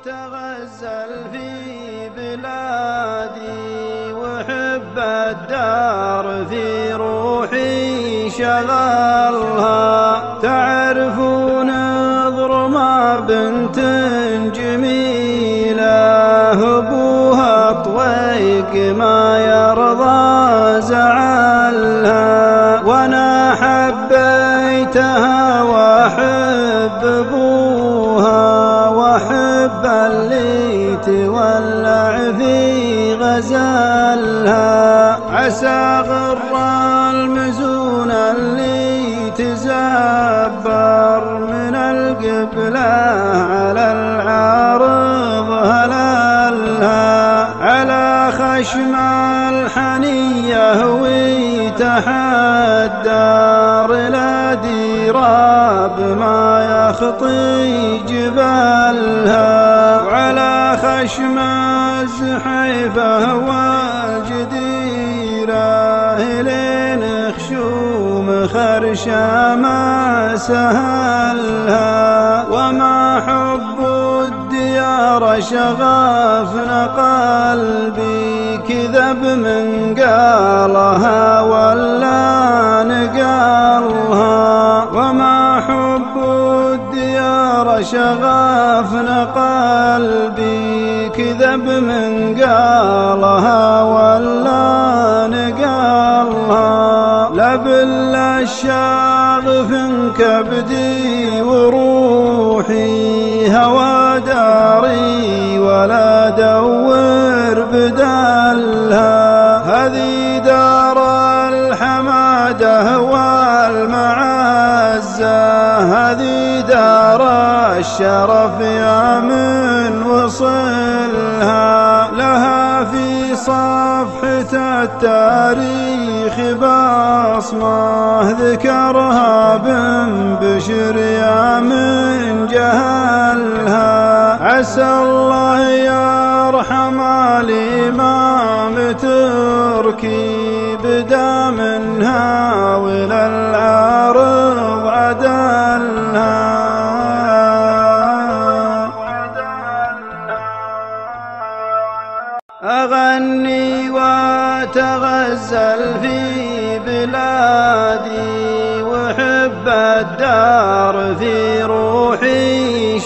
وأتغزل في بلادي وحب الدار في روحي شغلها. تعرفون ضرما بنت جميلة أبوها طويق ما يرضى زعلها، وأنا حبيتها وأحب أبوها وأحب اللي تولع في غزلها. عسى غر المزون اللي تزبر من القبلة على العارض هللها، على خشم الحنية ويتحدر إلى ديراب ما يخطي جبلها، وعلى خشم الزحيفة والجديرة إلين خشوم خرشة ما سهلها. وما حب الديار شغفنا قلبي كذب من قالها ولا نقالها. وما حب الديار شغفنا قلبي كذب من قالها ولا نقالها. لا بالله الشاغف كبدي وروحي هوى داري ولا دور بدلها. هذه دار الحمادة والمعزة، هذه دار الشرف يا من وصلها. لها في صفحة التاريخ بصمة ذكرها بن بشر يا من جهلها. عسى الله يرحم الإمام تركي بدا منها وإلى العارض عدلها. أغني وأتغزل في بلادي وحب الدار في روحي